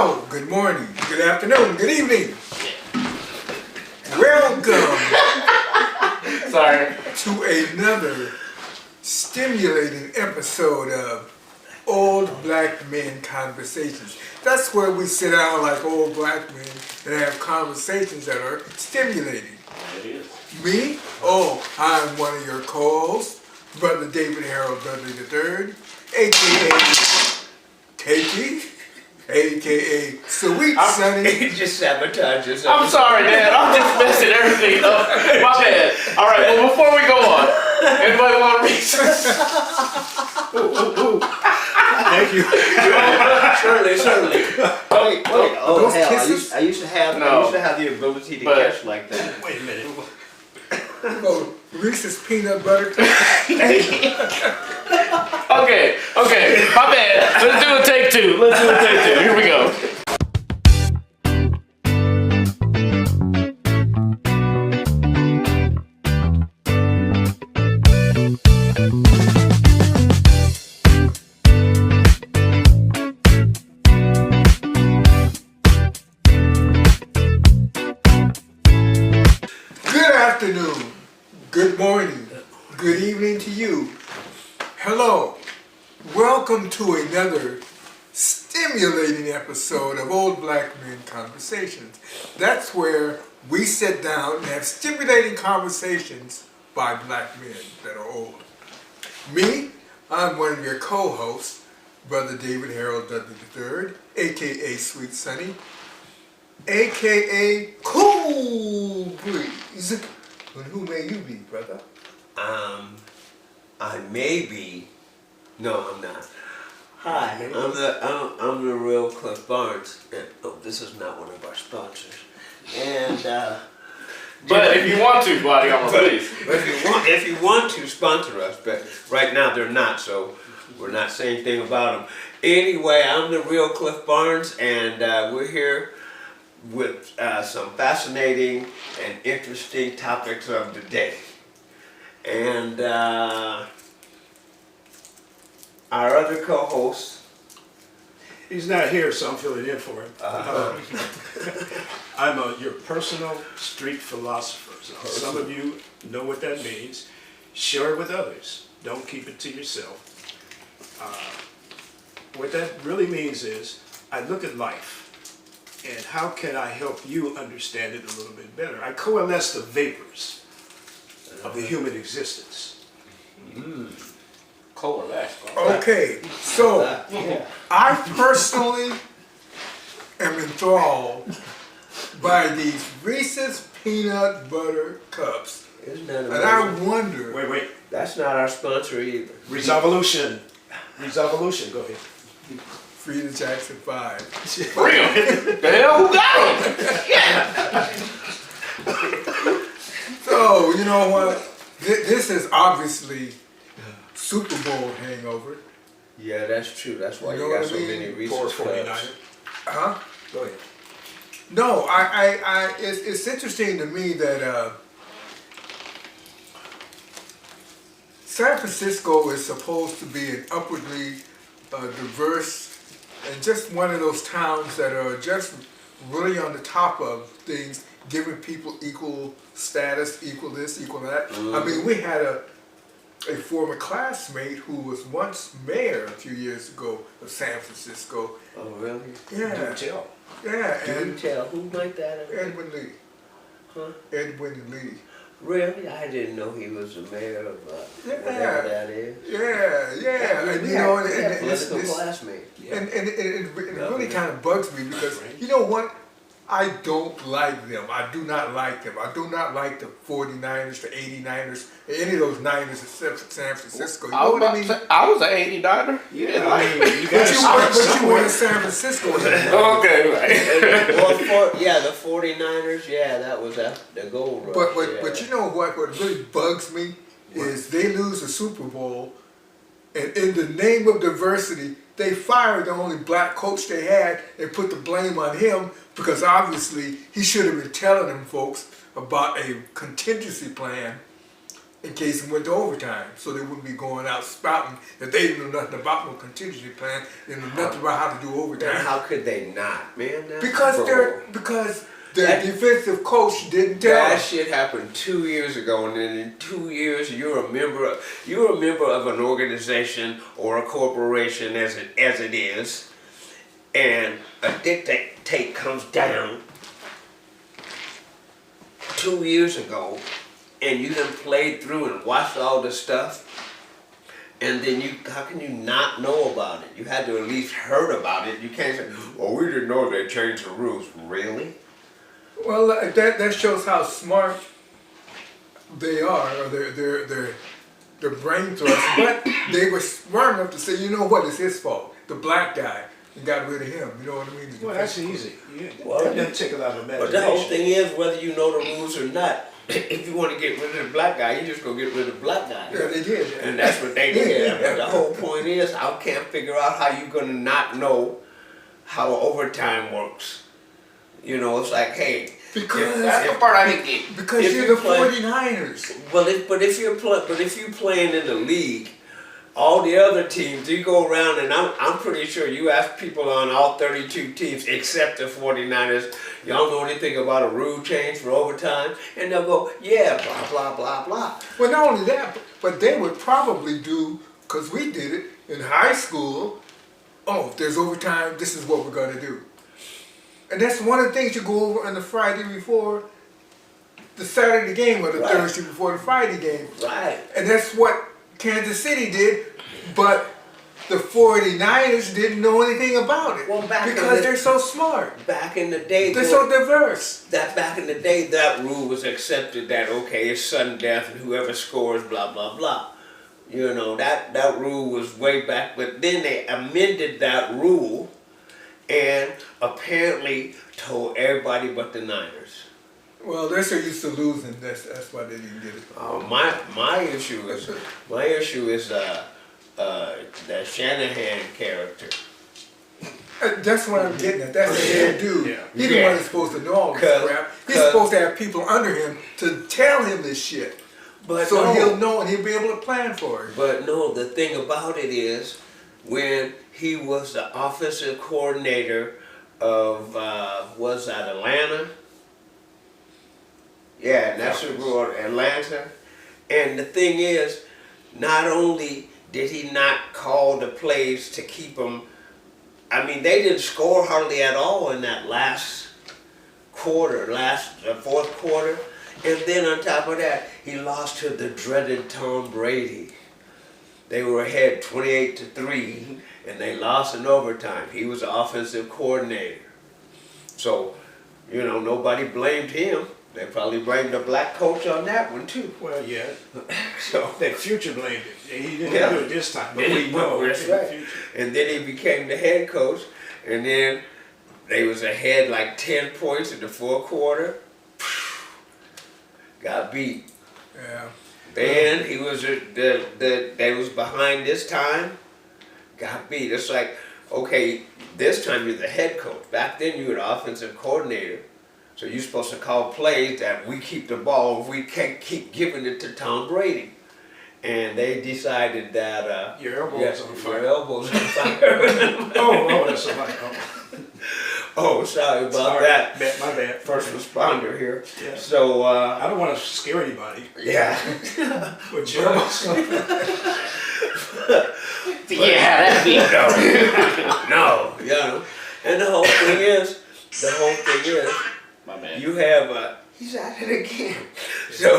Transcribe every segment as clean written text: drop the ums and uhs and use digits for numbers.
Hello, good morning, good afternoon, good evening. Welcome to another stimulating episode of Old Black Men Conversations. That's where we sit down like old black men and have conversations that are stimulating. It is. Me? I'm one of your co-hosts, Brother David Harold Dudley III, a.k.a. Takey, a.k.a. Sweet Sonny. He just sabotaged us. I'm sorry, Dad. I'm just messing everything up. My bad. All right, well, before we go on, anybody want to read Thank you. Certainly. Wait. Oh, those hell. kisses? I used to have the ability to catch like that. Wait a minute. Oh, Reese's peanut butter. Okay, my bad. Let's do a take two. Here we go. Good afternoon, good morning, good evening to you. Hello, welcome to another stimulating episode of Old Black Men Conversations. That's where we sit down and have stimulating conversations by black men that are old. Me, I'm one of your co-hosts, Brother David Harold Dudley III, a.k.a. Sweet Sonny, a.k.a. Cool Breeze. And who may you be, brother? I may be. No, I'm not. Hi, I'm the real Cliff Barnes. And, this is not one of our sponsors. And But if you want to, Guadiana, please. if you want to sponsor us, but right now they're not, so we're not saying anything about them. Anyway, I'm the real Cliff Barnes, and we're here with some fascinating and interesting topics of the day. And our other co-host, He's not here, so I'm filling in for him. I'm your personal street philosopher. So some of you know what that means. Share it with others. Don't keep it to yourself. What that really means is I look at life and how can I help you understand it a little bit better. I coalesce the vapors of the human existence. Coalesce. Okay, so I personally am enthralled by these Reese's peanut butter cups. isn't that And amazing? I wonder, Wait. That's not our sponsor either. Resolvolution. Go ahead. Frida Jackson 5. For real? The hell, who got him? So, you know what? This is obviously Super Bowl hangover. Yeah, that's true. That's why You you, know got what I so mean? many Poor Reese's 49er. cups. Huh? Go ahead. No, it's interesting to me that San Francisco is supposed to be an upwardly diverse and just one of those towns that are just really on the top of things, giving people equal status, equal this, equal that. I mean, we had a former classmate who was once mayor a few years ago of San Francisco. Oh, really? Yeah, Do tell. yeah, Can you and tell who made that? Edwin Lee. Huh? Edwin Lee. Really? I didn't know he was the mayor of Yeah. whatever that is. Yeah, and you know, and political it's, classmate. and it really kind of bugs me because you know what? I don't like them. I do not like them. I do not like the 49ers, the 89ers, any of those Niners except for San Francisco. You know what I mean? I was an 89er. You didn't like it. You But you were in San Francisco. Okay, right. Well, the 49ers, that was the gold rush. But you know what really bugs me is they lose the Super Bowl, and in the name of diversity, they fired the only black coach they had and put the blame on him because obviously he should have been telling them folks about a contingency plan in case it went to overtime, so they wouldn't be going out spouting that they didn't know nothing about no contingency plan, they knew nothing about how to do Man, overtime. how could they not, man? That's Because their defensive coach didn't tell that them. shit happened 2 years ago, and then in 2 years you're a member of an organization or a corporation as it is, and a dictate comes down 2 years ago, and you done played through and watched all this stuff, and then how can you not know about it? You had to at least heard about it. You can't say, "Oh, we didn't know they changed the rules." Really? Well, that shows how smart they are, or their brain thrust. But they were smart enough to say, you know what, it's his fault. The black guy, and got rid of him. You know what I mean? Well, that's easy. Well, That doesn't take a lot of imagination. But the whole thing is, whether you know the rules or not, if you want to get rid of the black guy, you just go get rid of the black guy. Yeah, they did. And that's what they did. But the whole point is, I can't figure out how you're going to not know how overtime works. You know, it's like, hey, Because That's the part I didn't get. because if you're you the play- 49ers. well, if you're playing in the league, all the other teams, you go around, and I'm pretty sure you ask people on all 32 teams except the 49ers, y'all know anything about a rule change for overtime? And they'll go, yeah, blah, blah, blah, blah. Well, not only that, but they would probably do, because we did it in high school, oh, if there's overtime, this is what we're going to do. And that's one of the things you go over on the Friday before the Saturday game or the Right. Thursday before the Friday game. Right. And that's what Kansas City did, but the 49ers didn't know anything about it. Well, back in because the- they're so smart. Back in the day, They're so diverse. back in the day, that rule was accepted that, okay, it's sudden death and whoever scores, blah, blah, blah. You know, that rule was way back, but then they amended that rule and apparently told everybody but the Niners. Well, they're so used to losing, that's why they didn't get it. My issue is that Shanahan character. That's what I'm getting at. That's the head dude. Yeah. He's the one that's supposed to know all this crap. He's supposed to have people under him to tell him this shit. But So no, he'll know and he'll be able to plan for it. But no, the thing about it is, when he was the offensive coordinator of, was that Atlanta? Yeah, that's the rule, Atlanta. And the thing is, not only did he not call the plays to keep them, I mean, they didn't score hardly at all in that last quarter, fourth quarter. And then on top of that, he lost to the dreaded Tom Brady. They were ahead 28-3, and they lost in overtime. He was the offensive coordinator. So, you know, nobody blamed him. They probably blamed the black coach on that one too. Well, yeah. So, That future blamed it. He didn't Yeah. do it this time, but And we he- know that's in the right. future. and then he became the head coach, and then they was ahead like 10 points in the fourth quarter. Got beat. Yeah. Then he was they was behind this time, got beat. It's like, okay, this time you're the head coach. Back then you were the offensive coordinator. So you're supposed to call plays that we keep the ball if we can't keep giving it to Tom Brady. And they decided that Your elbow's on fire. Your elbow's on fire. Oh, that's a lie. Oh, sorry about Sorry. that. My bad. First responder here. Yeah. So I don't want to scare anybody. yeah. But Joe's Yeah, that'd be No, you know. And the whole thing is, my bad. you have, he's at it again. So,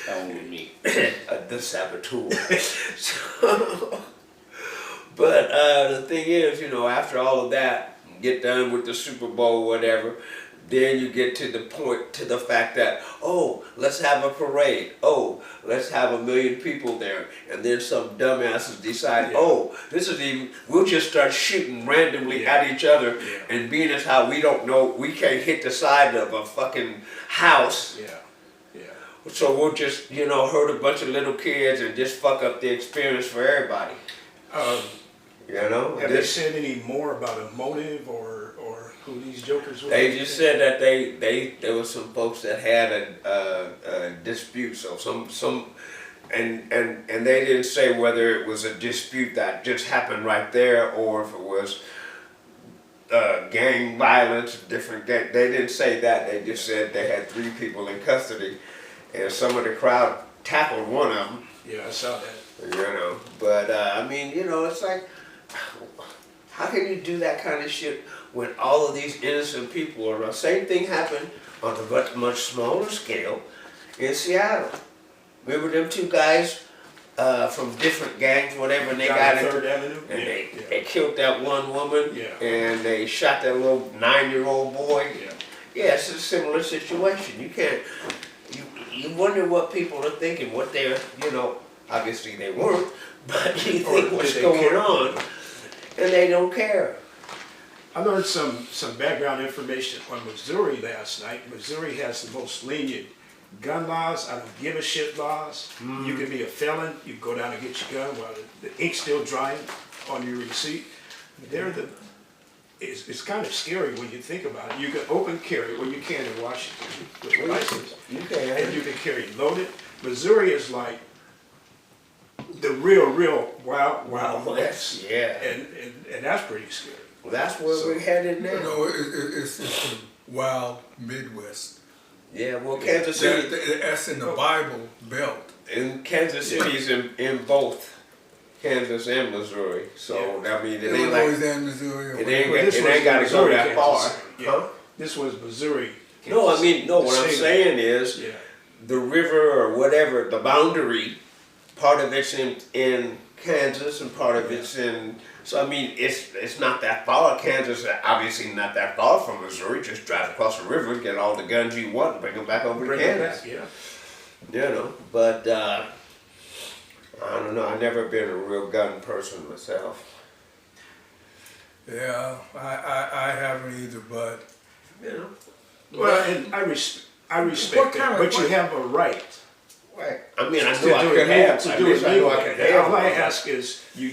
That one with me. the saboteur. So, but the thing is, you know, after all of that, get done with the Super Bowl, whatever, then you get to the fact that, oh, let's have a parade. Oh, let's have 1 million people there. And then some dumbasses decide, oh, we'll just start shooting randomly at each other. Yeah. And being as how we don't know, we can't hit the side of a fucking house. Yeah. So we'll just, you know, hurt a bunch of little kids and just fuck up the experience for everybody. You know? Have they said any more about a motive or who these jokers were? They just said that there was some folks that had a dispute, so and they didn't say whether it was a dispute that just happened right there or if it was gang violence, different gang. They didn't say that. They just said they had 3 people in custody, and some of the crowd tackled one of them. Yeah, I saw that. You know, but I mean, you know, it's like, how can you do that kind of shit when all of these innocent people are? The same thing happened on a much smaller scale in Seattle. Remember them 2 guys from different gangs, whatever, and they got Down into, 3rd Avenue? and Yeah, they killed that one woman, Yeah. and they shot that little 9-year-old boy. Yeah. Yeah, it's a similar situation. You can't. You wonder what people are thinking, what they're, you know. Obviously they weren't, but you think Or what's did they going care? on, and they don't care. I learned some background information on Missouri last night. Missouri has the most lenient gun laws. I don't give a shit laws. You can be a felon. You go down and get your gun while the ink's still drying on your receipt. It's kind of scary when you think about it. You can open carry, well you can in Washington with a license, You and can. you can carry loaded. Missouri is like the real wild west. Yeah. And that's pretty scary. Well, that's where we're headed now. No, it's the wild Midwest. Yeah, well, Kansas City, That's in the Bible Belt. and Kansas City's in both Kansas and Missouri. So I mean, it ain't Illinois like and Missouri. it or ain't, Well, this it was ain't got to go Missouri, that far. Kansas City. Yeah. Huh? This was Missouri. No, I mean, no. The What I'm state. saying is, Yeah. the river or whatever, the boundary, part of it's in Kansas and part of it's in. So I mean, it's not that far. Kansas is obviously not that far from Missouri. Just drive across the river, get all the guns you want, and bring them back over Bring to it Kansas. back, yeah. You know, but I don't know. I've never been a real gun person myself. Yeah, I haven't either, but You know, Well, and I respect What that, kind of- but you what- have a right right? I mean, I to knew I do could it have. legally. At To do it least I knew I legally. could have. All I ask is you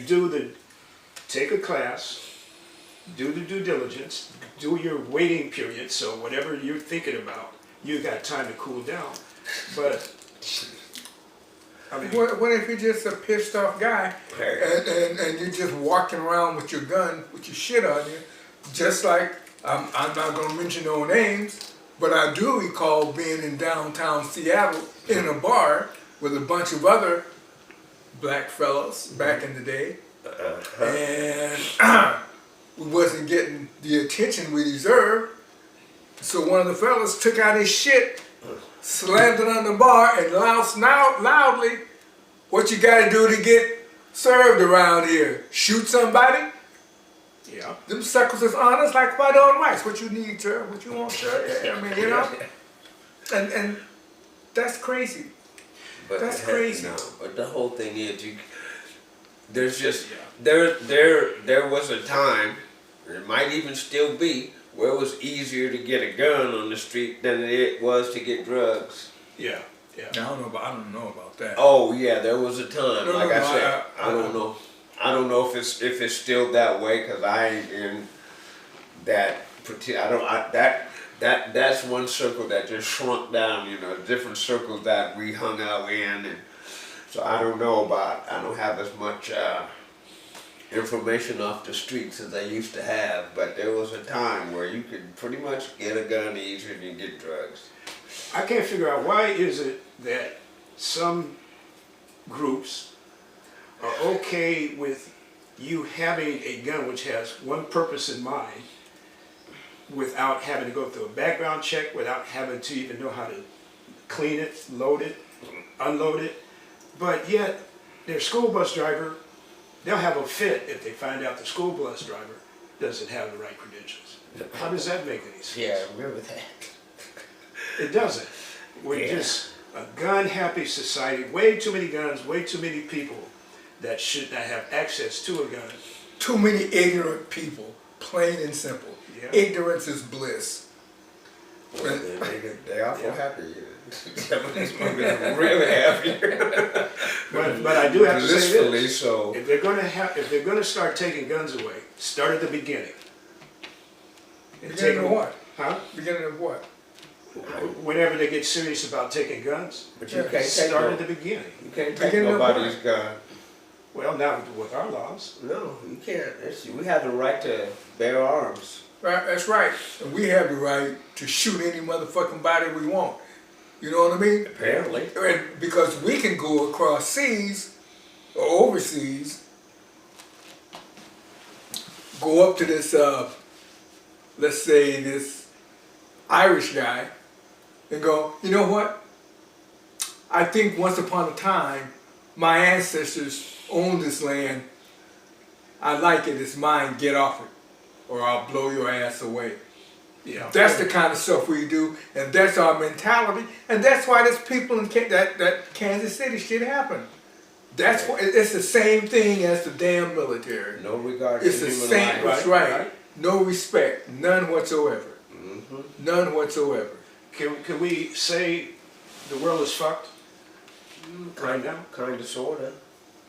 take a class, do the due diligence, do your waiting period, so whatever you're thinking about, you got time to cool down. But, I mean, what if you're just a pissed off guy Right. and you're just walking around with your gun, with your shit on you, just like, I'm not gonna mention no names, but I do recall being in downtown Seattle in a bar with a bunch of other black fellows back in the day, and we wasn't getting the attention we deserved. So one of the fellas took out his shit, slammed it on the bar, and loudly, "What you gotta do to get served around here? Shoot somebody?" yeah. Them suckers is honest like white on rice. What you need, sir? What you want, sir? Yeah, I mean, you know. And that's crazy. But That's crazy. No, but the whole thing is, there's just Yeah. there was a time, it might even still be, where it was easier to get a gun on the street than it was to get drugs. Yeah, yeah. I don't know about that. Oh yeah, there was a time. No, like no, I no, said, I I don't know. I don't know if it's still that way because I ain't in that. That's one circle that just shrunk down. You know, different circles that we hung out in, and so I don't know about. I don't have as much information off the streets as I used to have. But there was a time where you could pretty much get a gun easier than get drugs. I can't figure out why is it that some groups are okay with you having a gun which has one purpose in mind without having to go through a background check, without having to even know how to clean it, load it, unload it, but yet their school bus driver, they'll have a fit if they find out the school bus driver doesn't have the right credentials. How does that make any sense? Yeah, I remember that. It doesn't. We're just a gun-happy society. Way too many guns, way too many people that should not have access to a gun. Too many ignorant people, plain and simple. Yeah. Ignorance is bliss. Well, they awful happy. Really happy. But I do have to say Blissfully this: so. if they're going to start taking guns away, start at the beginning. and take Beginning of them. what? Huh? Beginning of what? Whenever they get serious about taking guns, But you Yeah. can't take start no, at the beginning. you can't take Beginning of nobody's gun. Well, not with our laws. No, you can't. We have the right to bear arms. Right, that's right. And we have the right to shoot any motherfucking body we want. You know what I mean? Apparently. And because we can go across seas or overseas, go up to this, let's say this Irish guy, and go, you know what? I think once upon a time, my ancestors owned this land. I like it. It's mine. Get off it, or I'll blow your ass away. Yeah. That's the kind of stuff we do, and that's our mentality, and that's why there's people in that Kansas City shit happened. That's why it's the same thing as the damn military. No regard It's to the human same. life. That's Right, right. right. No respect, none whatsoever. Mm-hmm. None whatsoever. Can we say the world is fucked right now? Kind of, sorta.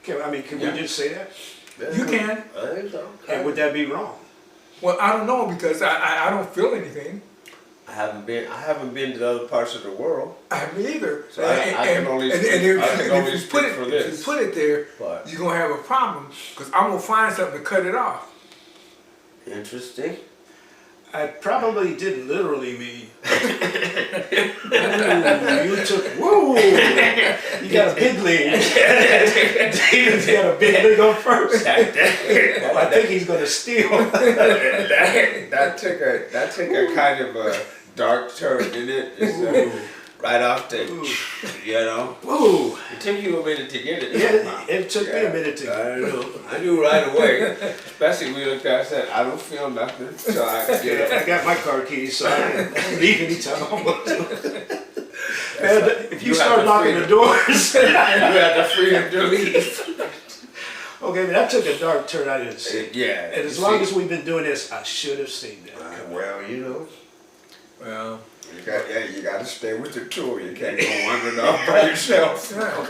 Can Yeah. we just say that? You can. I think so. And would that be wrong? Well, I don't know because I don't feel anything. I haven't been to the other parts of the world. I haven't either. So I can only speak- if, I can if only you speak put it, for if this. you put it there, But you're gonna have a problem because I'm gonna find something to cut it off. interesting. I probably didn't literally mean. Ooh, you took. Whoa! You got a big lead. David's got a big lead on first. Well, I think he's gonna steal. that took a kind of a dark turn, didn't it? It's, right off the, you know. Whoa! It took you a minute to get it. Yeah, it took me a minute to. I know. I knew right away. Especially when we looked at it, I said, I don't feel nothing. So I, you know. I got my car keys, so I can leave anytime I want to. And if you You start have the knocking the freedom. doors. You had the freedom to leave. Okay, but that took a dark turn I didn't see. Yeah. And as long as we've been doing this, I should have seen that. Well, you know. Well, You got to stay with the tour. You can't go wandering off by yourself. yeah.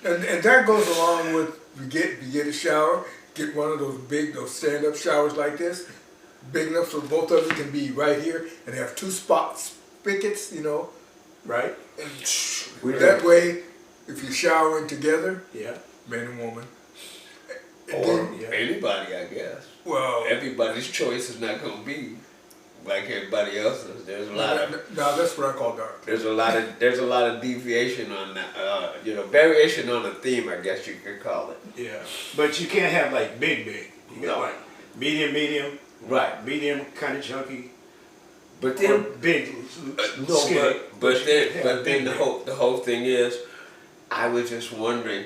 And that goes along with you get a shower, get one of those stand-up showers like this, big enough so both of you can be right here and have two spigots, you know, Right? and that way, if you're showering together, Yeah. man and woman, Or then, Yeah. anybody, I guess. well, Everybody's choice is not going to be like everybody else's. There's a lot of no, that's what I call dark. there's a lot of deviation on that. Variation on a theme, I guess you could call it. Yeah. But you can't have like big. You got No. like medium, Right. medium kind of chunky, But or then big, no, skinny. but you then can't but have then big. the whole thing is, I was just wondering.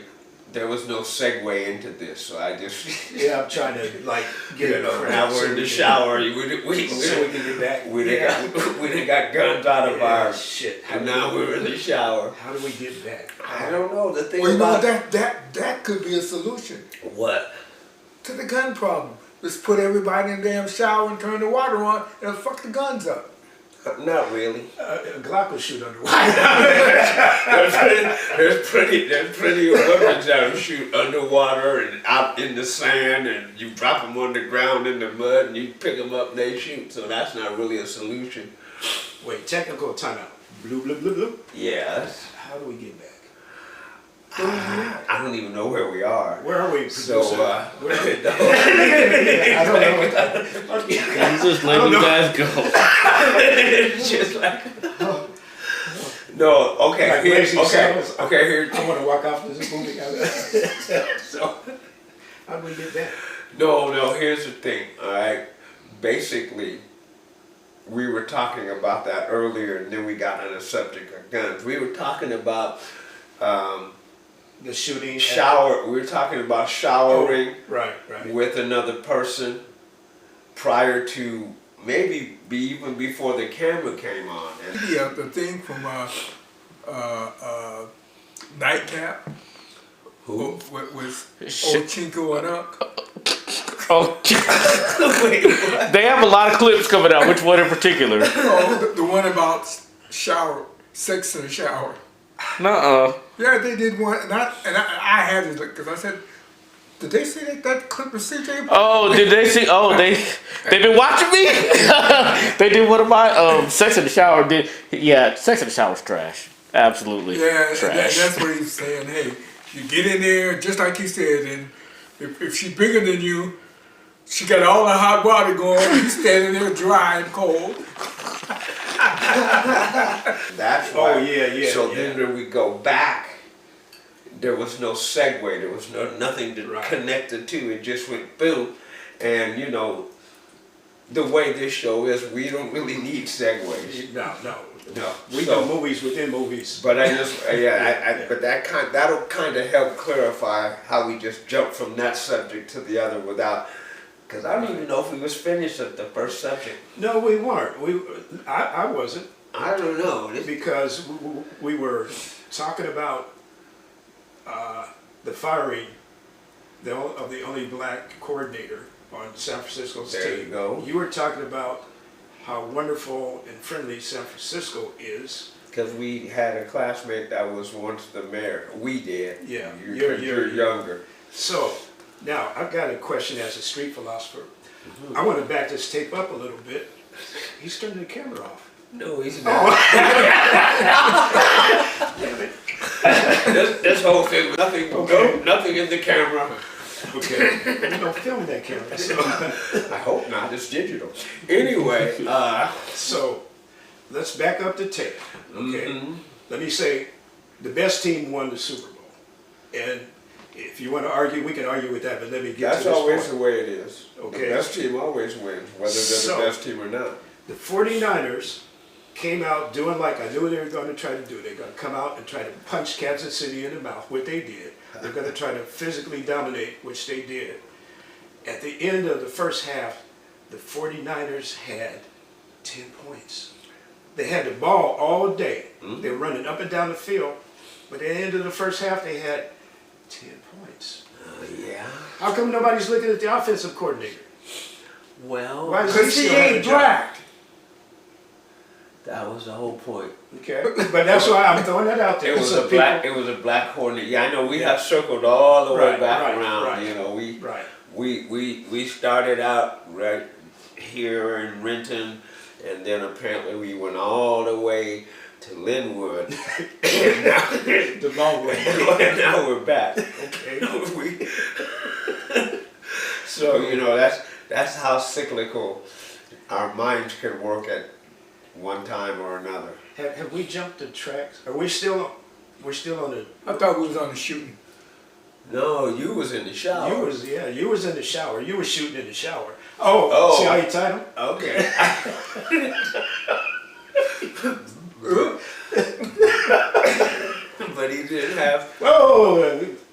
There was no segue into this, so I just Yeah, I'm trying to like get you it. know, crap now so we're in we the can- shower. So we can get back. We done got guns out of Yeah, our, shit. and now we're in the shower. How do we get back? I don't know the thing Well, you know about that could be a solution what. to the gun problem. Just put everybody in the damn shower and turn the water on and fuck the guns up. Not really. A Glock will shoot underwater. There's plenty of weapons that shoot underwater and out in the sand, and you drop them on the ground in the mud, and you pick them up and they shoot. So that's not really a solution. Wait, technical timeout. Blue, blue, blue, blue. Yes. How do we get back? I don't even know where we are. Where are we? So, producer? Where are we? no. I don't know. I'm just letting you guys go. It's just like no. Okay. Like Here, Lazy okay. Saddles. Okay. Here. I want to walk off this movie. So, how do we get back? No. Here's the thing. All right. Basically, we were talking about that earlier, and then we got on the subject of guns. We were talking about The shooting. shower. We were talking about showering Right. with another person prior to maybe even before the camera came on. And Yeah, the thing from Nightcap who? was Shit. old Chinko and Unc. Oh, they have a lot of clips coming out. Which one in particular? No, the one about sex in the shower. Nuh-uh. Yeah, they did one, and I had to look because I said Did they see that clip of CJ? Oh, did they see? Oh, they've been watching me. They did one of my Sex in the Shower. Sex in the Shower's trash. Absolutely Yeah, trash. that's what he's saying. Hey, you get in there just like he said, and if she's bigger than you, she got all the hot water going. You standing there dry and cold. That's why. Oh, yeah. So then when we go back, there was no segue. There was nothing to connect the two. It just went boom. And you know, the way this show is, we don't really need segues. No. No. We do movies within movies. But but that'll kind of help clarify how we just jump from that subject to the other without. Because I don't even know if we was finished at the first subject. No, we weren't. I wasn't. I don't know. Because we were talking about the firing of the only black coordinator on San Francisco's team. There you go. You were talking about how wonderful and friendly San Francisco is. Because we had a classmate that was once the mayor. We did. Yeah. You're younger. So, now I've got a question as a street philosopher. I want to back this tape up a little bit. He's turning the camera off. No, he's not. this whole thing was nothing, nothing in the camera. Okay. We don't film that camera. So. I hope not. It's digital. Anyway, so let's back up the tape. Okay. Let me say, the best team won the Super Bowl, and if you want to argue, we can argue with that. But let me get to this point. That's always the way it is. Okay. The best team always wins, whether they're the best team or not. The 49ers came out doing like I knew they were going to try to do. They're going to come out and try to punch Kansas City in the mouth, what they did. They're going to try to physically dominate, which they did. At the end of the first half, the 49ers had 10 points. They had the ball all day. They were running up and down the field. But at the end of the first half, they had 10 points. Yeah. How come nobody's looking at the offensive coordinator? Well, Why is Because he still having a ain't job? black. that was the whole point. Okay, but that's why I'm throwing that out there. It was so a black. It was a black hornet. Yeah, I know. We have circled all the way back around. You know, we started out right here in Renton, and then apparently we went all the way to Linwood, and now, the long way. and now we're back. Okay. So you know that's how cyclical our minds can work at one time or another. Have we jumped the tracks? Are we still? We're still on the. I thought we was on the shooting. No, you was in the shower. You was in the shower. You were shooting in the shower. Oh. See how you tied them? Okay. But he didn't have. Oh,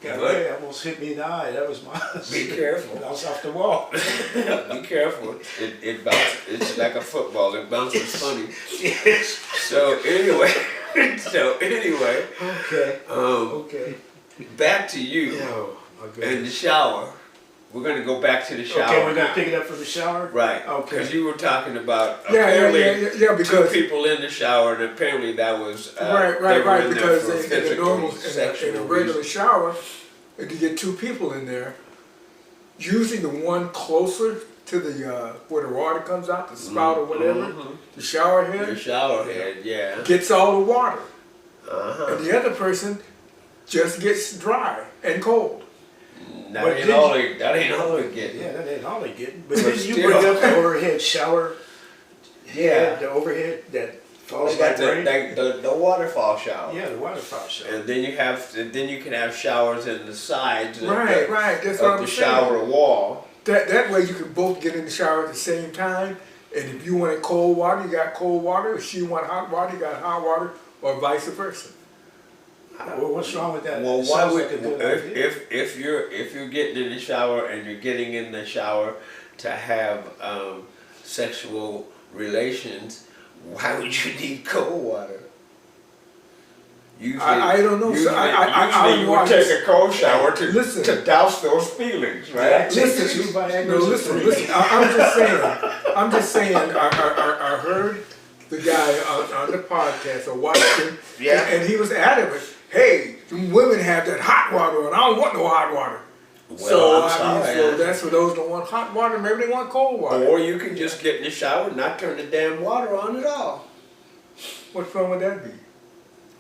that almost hit me in the eye. That was my. Be careful. That was off the wall. Be careful. It bounces. It's like a football. It bounces funny. Yes. So anyway. Okay. Okay. Back to you Oh my in goodness. the shower. We're gonna go back to the shower. Okay, we're gonna pick it up from the shower. Right. Okay. Because you were talking about Yeah, apparently yeah, because two people in the shower, and apparently that was right, they were in there because for in a physical, normal, in sexual a regular reasons. shower, if you get two people in there, usually the one closer to the where the water comes out, the spout or whatever, the shower Your head, shower head, yeah. gets all the water, Uh-huh. and the other person just gets dry and cold. That But ain't did all they get. Yeah, that ain't all they get. But But then you still. bring up the overhead shower. Yeah. The overhead that falls It's like like rain. the waterfall shower. Yeah, the waterfall shower. And then you can have showers in the sides of Right, the, right. That's of what the I'm shower saying. wall. That way you can both get in the shower at the same time. And if you wanted cold water, you got cold water. If she want hot water, you got hot water, or vice versa. Well, what's wrong with that? Well, It why sounds would like a good idea. if you're getting in the shower and you're getting in the shower to have sexual relations, why would you need cold water? Usually, I don't know. Usually, I usually you would take a cold shower to douse those feelings, right? Listen, I'm just saying. I heard the guy on the podcast or watched him, and he was adamant. Hey, women have that hot water, and I don't want no hot water. Well, So I'm sorry. so that's for those that want hot water. Maybe they want cold water. Or you can just get in the shower and not turn the damn water on at all. What fun would that be?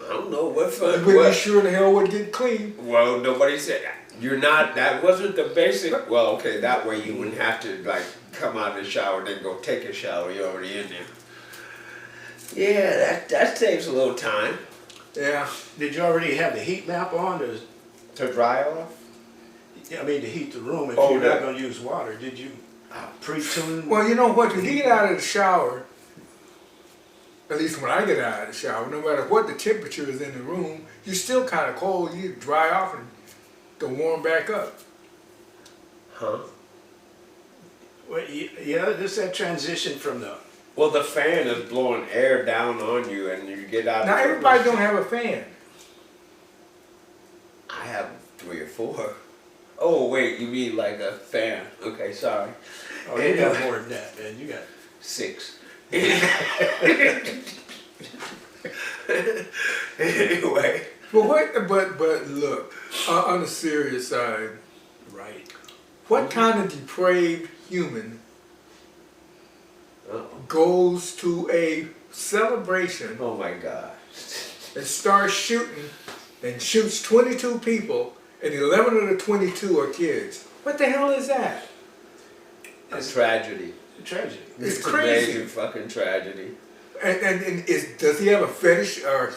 I don't know what You fun. would be What? sure the hell would get clean. Well, nobody said you're not. That wasn't the basic. Well, okay, that way you wouldn't have to like come out of the shower and then go take a shower. You're already in there. Yeah, that saves a little time Yeah. Did you already have the heat map on to dry off. I mean, to heat the room if Oh, you're yeah. not gonna use water? Did you pre-tune? Well, you know what? When you get out of the shower, at least when I get out of the shower, no matter what the temperature is in the room, you're still kind of cold. You dry off and to warm back up. Huh? Well, yeah, just that transition from the. Well, the fan is blowing air down on you, and you get out. Now of everybody don't have a fan. I have 3 or 4. Oh wait, you mean like a fan? Okay, sorry. Oh, you got more than that, man. You got 6. Anyway. But look, on the serious side, right. what kind of depraved human Uh-oh. goes to a celebration Oh my God. and starts shooting and shoots 22 people and 11 of the 22 are kids? What the hell is that? A tragedy. Tragedy. It's A crazy. major fucking tragedy. And does he have a fetish, or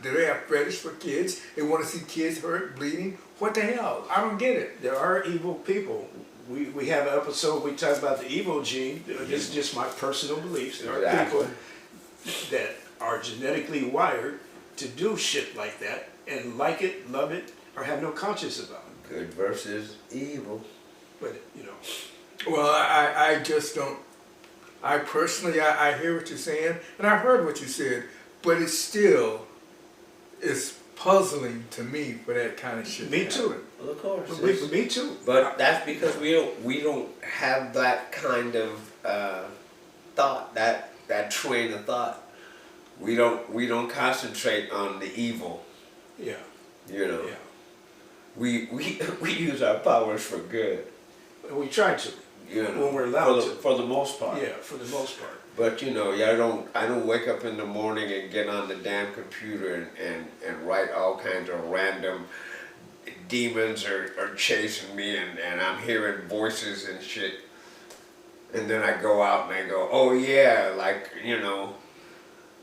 do they have fetish for kids? They want to see kids hurt, bleeding? What the hell? I don't get it. There are evil people. We have an episode we talk about the evil gene. This is just my personal beliefs. There are Exactly. people that are genetically wired to do shit like that and like it, love it, or have no conscience about it. Good versus evil. But you know, Well, I just don't. I personally, I hear what you're saying, and I heard what you said, but it still is puzzling to me for that kind of shit. me to too. happen. Well, of course. Me too. But that's because we don't have that kind of thought, that train of thought. We don't concentrate on the evil. Yeah. You know. Yeah. We use our powers for good. We try to. You know, When we're allowed to. for the most part. Yeah, for the most part. But you know, I don't wake up in the morning and get on the damn computer and write all kinds of random demons are chasing me and I'm hearing voices and shit. And then I go out and I go, oh yeah, like, you know,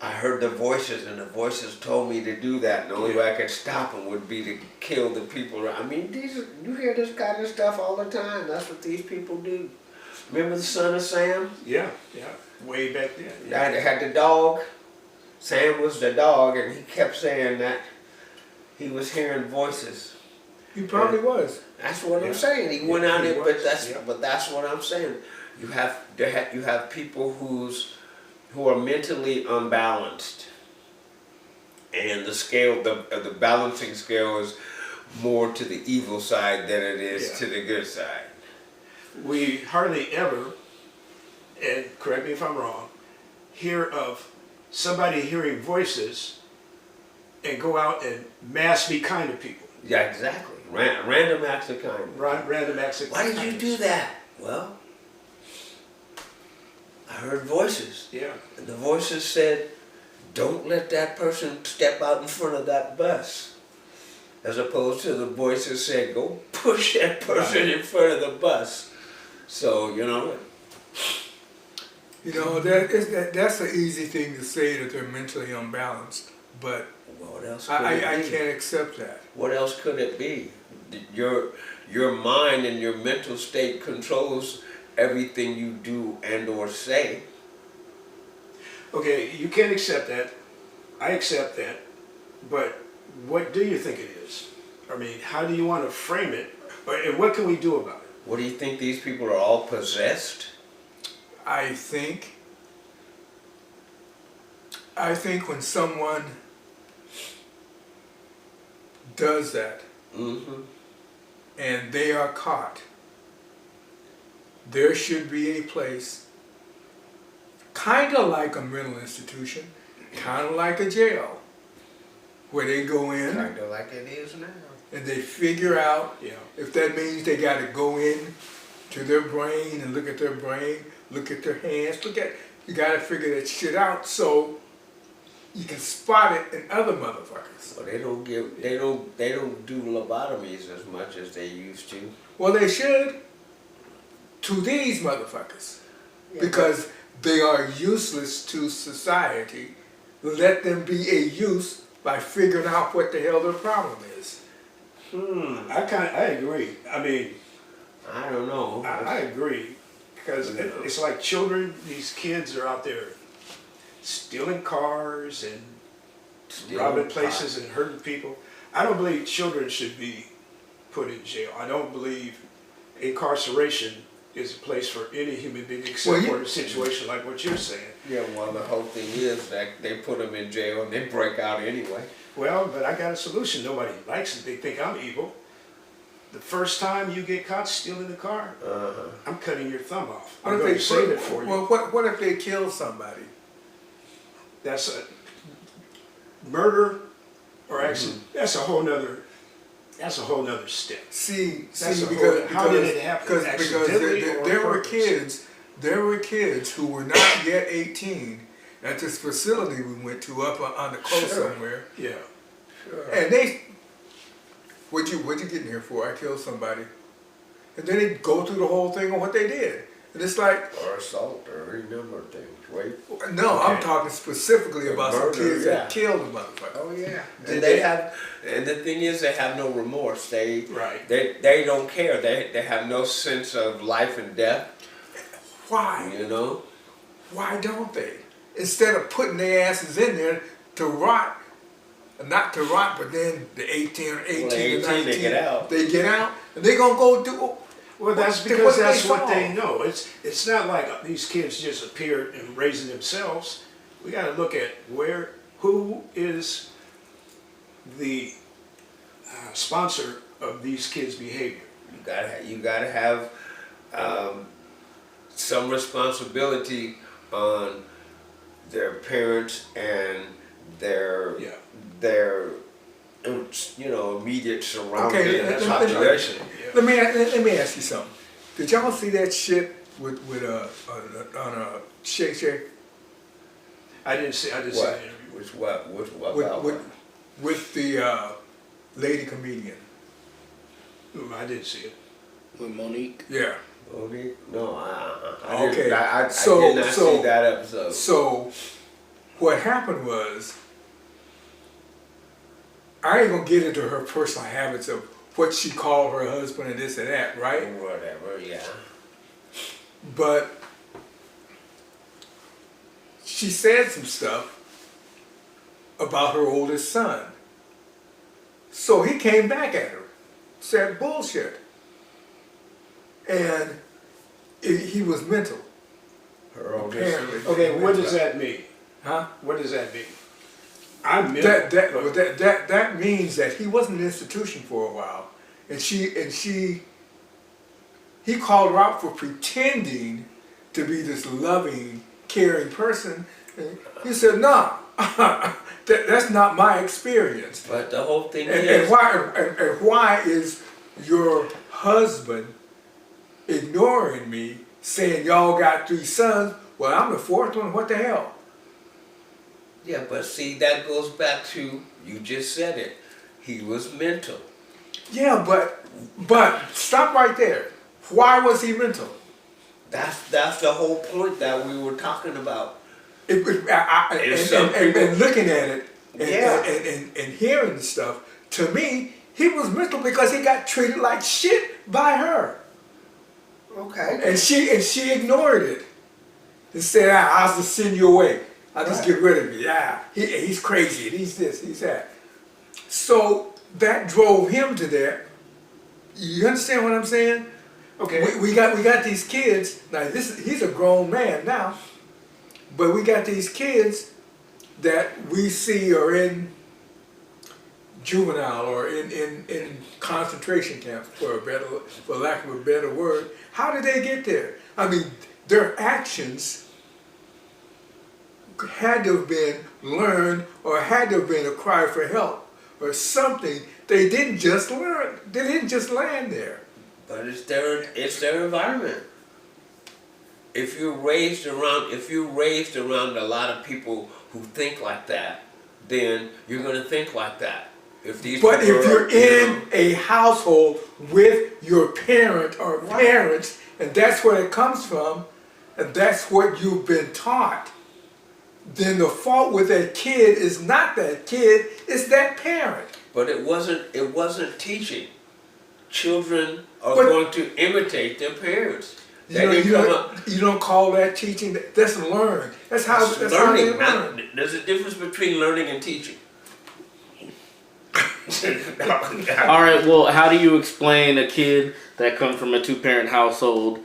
I heard the voices and the voices told me to do that, and the only way I could stop them would be to kill the people around. I mean, you hear this kind of stuff all the time. That's what these people do. Remember the son of Sam? Yeah, yeah. Way back then. Yeah. They had the dog. Sam was the dog, and he kept saying that he was hearing voices. He probably was. That's what Yeah. I'm saying. He went Yeah, out he there, was. but that's what I'm saying. You have people who are mentally unbalanced, and the balancing scale is more to the evil side than it is Yeah. to the good side. We hardly ever, and correct me if I'm wrong, hear of somebody hearing voices and go out and mass be kind to people. Yeah, exactly. Random acts of kindness. Random acts of Why did you kindness. do that? Well, I heard voices. Yeah. And the voices said, don't let that person step out in front of that bus. As opposed to the voices said, go push that person in front of the bus. So, you know. You know, that's an easy thing to say that they're mentally unbalanced, but What else could I it be? can't accept that. What else could it be? Your mind and your mental state controls everything you do and or say. Okay, you can't accept that. I accept that. But what do you think it is? I mean, how do you want to frame it? And what can we do about it? What do you think, these people are all possessed? I think when someone does that Mm-hmm. and they are caught, there should be a place, kind of like a mental institution, kind of like a jail, where they go in Kind of like it is now. and they figure out Yeah. if that means they got to go in to their brain and look at their brain, look at their hands, you got to figure that shit out so you can spot it in other motherfuckers. Well, they don't do lobotomies as much as they used to. Well, they should to these motherfuckers Yeah, because they are useless to society. Let them be a use by figuring out what the hell their problem is. I agree. I mean, I don't know. I agree because it's like children. These kids are out there stealing cars and robbing places and hurting people. I don't believe children should be put in jail. I don't believe incarceration is a place for any human being except for a situation like what you're saying. Yeah, well, the whole thing is that they put them in jail and they break out anyway. Well, but I got a solution. Nobody likes it. They think I'm evil. The first time you get caught stealing the car, I'm cutting your thumb off. I'm going to save it for you. Well, what if they kill somebody? That's a murder or accident. That's a whole nother step. See, That's because how did it happen? Because Accidentally or there were purpose? kids who were not yet 18 at this facility we went to up on the coast somewhere, Yeah. and they, what you getting here for? I killed somebody, and then they go through the whole thing on what they did, and it's like, Or assault or any number of things, right? no, I'm Okay. talking specifically about some Murder, kids yeah. that killed a motherfucker. Oh yeah. Did And the thing is, they have no remorse. They Right. they don't care. They have no sense of life and death. Why? You know. Why don't they? Instead of putting their asses in there to rot, not to rot, but then the 18 or 18 Well, 18 or 19, they get out. They get out, and they're going to go do... Well, that's what- because what that's they what saw. they know. It's not like these kids just appeared and raising themselves. We got to look at who is the sponsor of these kids' behavior. You gotta have some responsibility on their parents and their Yeah. their immediate surrounding Okay, population. Let me ask you something. Did y'all see that shit with on Shake Shack? I didn't see the What? interview. With the lady comedian? I didn't see it. With Monique. Yeah. Okay. No, I Okay, didn't. I so- did not so- see that episode. So, what happened was, I ain't gonna get into her personal habits of what she called her husband and this and that, right? Whatever. Yeah. But she said some stuff about her oldest son. So he came back at her, said bullshit. And he was mental, Her oldest. apparently. Okay, what does that mean? Huh? What does that mean? I'm middle. That means that he wasn't in an institution for a while, and he called her out for pretending to be this loving, caring person. And he said, "Nah, that's not my experience." But the whole thing And is. why is your husband ignoring me, saying y'all got 3 sons? Well, I'm the 4th one. What the hell? Yeah, but see, that goes back to, you just said it, he was mental. Yeah, but stop right there. Why was he mental? That's the whole point that we were talking about. And looking at it and, Yeah. and hearing the stuff, to me, he was mental because he got treated like shit by her. Okay. And she ignored it. And said, I'll just send you away. I'll just get rid of you. Yeah, he's crazy, and he's this, he's that. So that drove him to that. You understand what I'm saying? Okay. We got these kids. Now he's a grown man now, but we got these kids that we see are in juvenile or in concentration camps, for lack of a better word. How did they get there? I mean, their actions had to have been learned, or had to have been a cry for help, or something. They didn't just learn. They didn't just land there. But it's their environment. If you're raised around a lot of people who think like that, then you're going to think like that. But if you're in a household with your parent or parents, and that's where it comes from, and that's what you've been taught, then the fault with that kid is not that kid, it's that parent. But it wasn't teaching. Children are going to imitate their parents. You don't call that teaching. That's learn. That's how they learn. There's a difference between learning and teaching. All right. Well, how do you explain a kid that comes from a 2-parent household,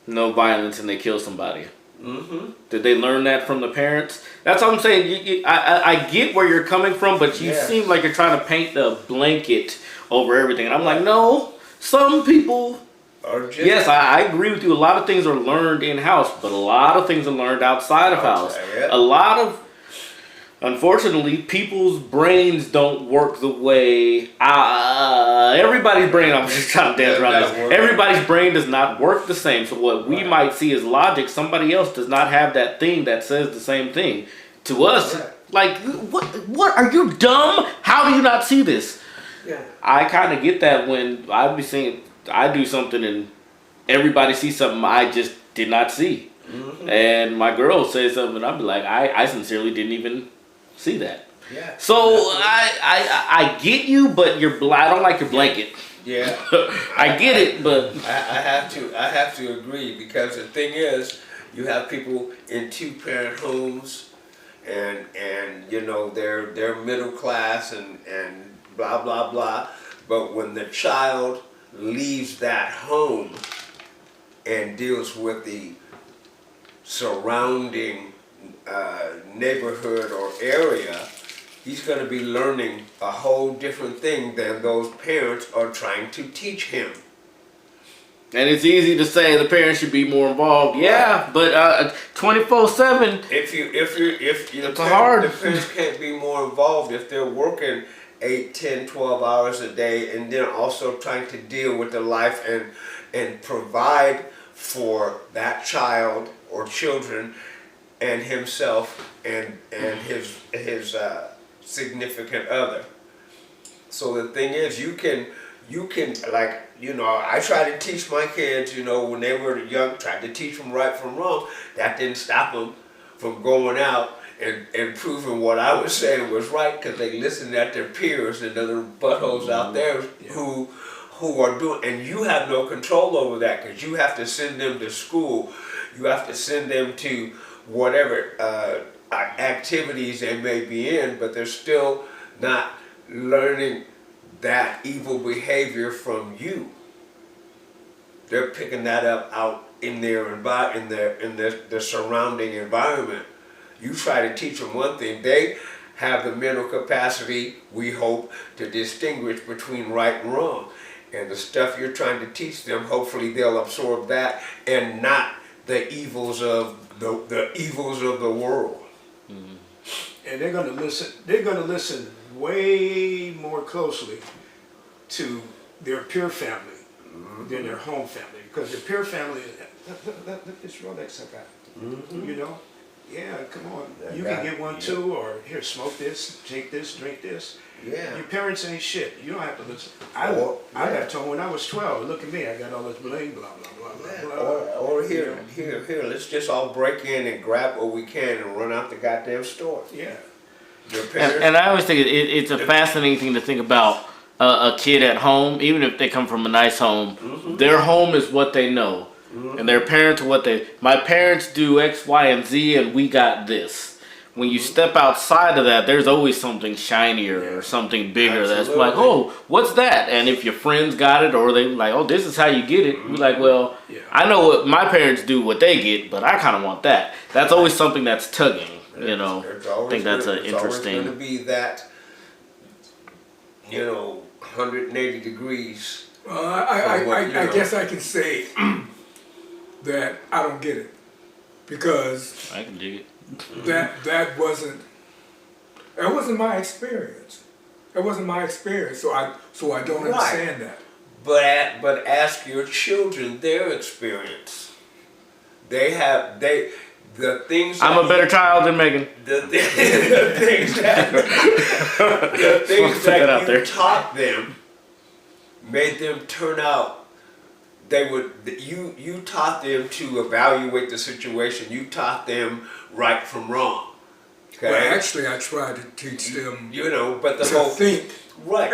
no violence, and they kill somebody? Mm-hmm. Did they learn that from the parents? That's what I'm saying. I get where you're coming from, but you seem like you're trying to paint the blanket over everything. And I'm like, no. Some people. Yes, I agree with you. A lot of things are learned in house, but a lot of things are learned outside of house. A lot of, unfortunately, people's brains don't work the way everybody's brain. I'm just trying to dance around this. Everybody's brain does not work the same. So what we might see as logic, somebody else does not have that thing that says the same thing. To us, like, what? Are you dumb? How do you not see this? Yeah. I kind of get that when I be seeing. I do something and everybody sees something I just did not see. Mm-hmm. And my girl says something and I'll be like, I sincerely didn't even see that. Yeah. So I get you, but I don't like your blanket. Yeah. I get it, but I have to agree, because the thing is, you have people in 2-parent homes and you know they're middle class and blah blah blah, but when the child leaves that home and deals with the surrounding neighborhood or area, he's going to be learning a whole different thing than those parents are trying to teach him. And it's easy to say the parents should be more involved. Yeah, but 24/7. It's hard. The parents can't be more involved if they're working 8, 10, 12 hours a day, and then also trying to deal with the life and provide for that child or children and himself and his significant other. So the thing is, you can like, you know, I try to teach my kids, you know, when they were young, tried to teach them right from wrong. That didn't stop them from going out and proving what I was saying was right, because they listened at their peers and the little buttholes out there who are doing, and you have no control over that, because you have to send them to school, you have to send them to whatever activities they may be in, but they're still not learning that evil behavior from you. They're picking that up out in their the surrounding environment. You try to teach them one thing, they have the mental capacity, we hope, to distinguish between right and wrong. And the stuff you're trying to teach them, hopefully they'll absorb that and not the evils of the world. Mm-hmm. And they're going to listen way more closely to their peer family than their home family, because their peer family, look this Rolex I got, you know. Yeah, come on. You can get one too, or here, smoke this, take this, drink this. Yeah. Your parents ain't shit. You don't have to listen. I got told when I was 12, look at me, I got all this bling, blah, blah, blah, blah, blah. Or here, let's just all break in and grab what we can and run out the goddamn store. Yeah. And I always think it's a fascinating thing to think about a kid at home, even if they come from a nice home. Mm-hmm. Their home is what they know. Mm-hmm. And their parents are my parents do X, Y, and Z, and we got this. When you step outside of that, there's always something shinier or something bigger. Absolutely. That's like, oh, what's that? And if your friends got it, or they like, oh, this is how you get it. You're like, well, I know what my parents do, what they get, but I kind of want that. That's always something that's tugging, you know. I think that's an interesting. It's always going to be that, you know, 180 degrees. I guess I can say that I don't get it, because I can dig it. that wasn't my experience. That wasn't my experience, so I don't Right. understand that. But ask your children their experience. The things. I'm a better child than Megan. The things that you taught them made them turn out. You taught them to evaluate the situation. You taught them right from wrong. Okay? Well, actually, I tried to teach them But the to whole think. right,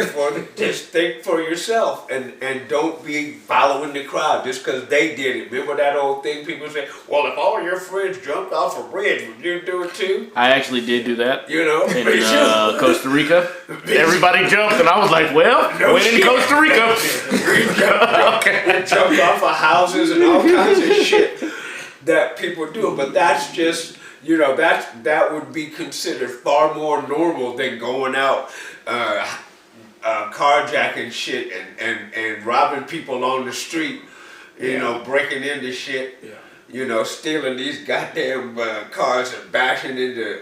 just think for yourself and don't be following the crowd just because they did it. Remember that old thing people say, well, if all your friends jumped off a bridge, would you do it too? I actually did do that. Me In too. Costa Rica. Everybody jumped, and I was like, well, No went in shit. Costa Rica. Okay. Jumped off of houses and all kinds of shit that people do. But that's just, that would be considered far more normal than going out carjacking shit and robbing people on the street, breaking into shit, stealing these goddamn cars and bashing into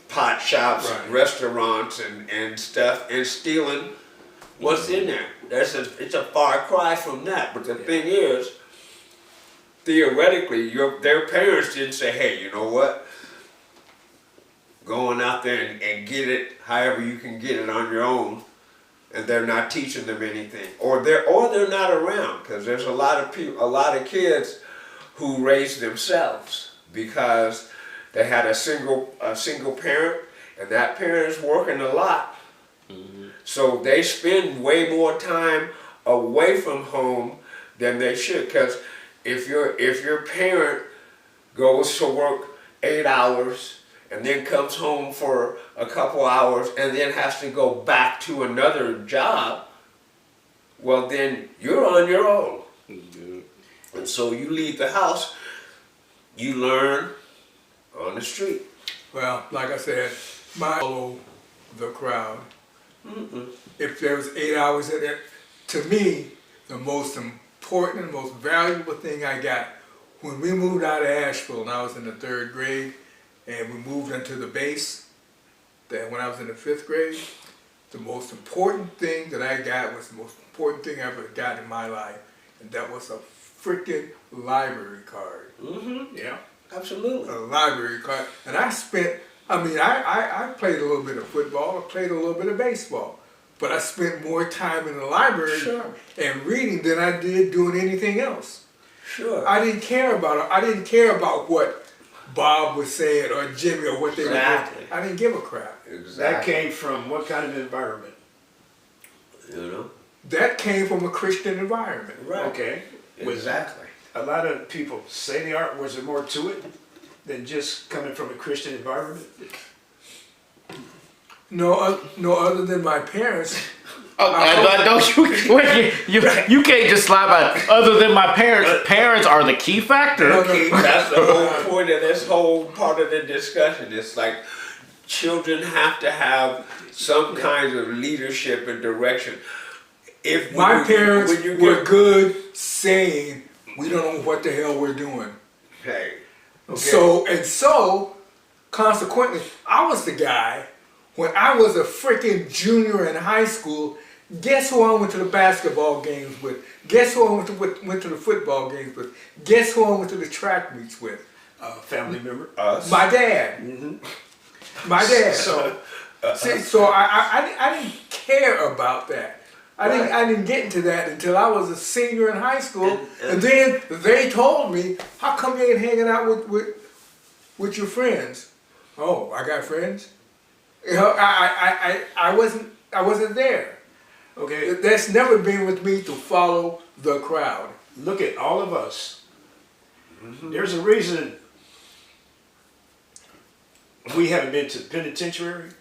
pot shops, and restaurants and stuff, and stealing what's in there. It's a far cry from that. But the thing is, theoretically, their parents didn't say, hey, you know what? Going out there and get it however you can get it on your own, and they're not teaching them anything, or they're not around, because there's a lot of kids who raise themselves because they had a single parent, and that parent is working a lot, so they spend way more time away from home than they should. Because if your parent goes to work 8 hours and then comes home for a couple hours and then has to go back to another job, well then you're on your own. And so you leave the house, you learn on the street. Well, like I said, follow the crowd. If there was 8 hours in it, to me, the most important, most valuable thing I got when we moved out of Asheville and I was in the 3rd grade, and we moved into the base, that when I was in the 5th grade, the most important thing that I got was the most important thing I ever got in my life, and that was a freaking library card. Yeah, absolutely. A library card. And I played a little bit of football, I played a little bit of baseball, but I spent more time in the library and reading than I did doing anything else. Sure. I didn't care about what Bob was saying or Jimmy or what they were doing. I didn't give a crap. Exactly. That came from what kind of environment? That came from a Christian environment. Right. Okay. Exactly. A lot of people say they are. Was there more to it than just coming from a Christian environment? No, other than my parents. You can't just slide by. Other than my parents, parents are the key factor. That's the whole point of this whole part of the discussion. It's like children have to have some kind of leadership and direction. My parents were good saying, we don't know what the hell we're doing. Hey. Okay. So, consequently, I was the guy, when I was a freaking junior in high school, guess who I went to the basketball games with? Guess who I went to the football games with? Guess who I went to the track meets with? Family member? Us. My dad. My dad. So I didn't care about that. I didn't get into that until I was a senior in high school, and then they told me, "How come you ain't hanging out with your friends?" Oh, I got friends. I wasn't there. Okay. That's never been with me to follow the crowd. Look at all of us. There's a reason we haven't been to the penitentiary.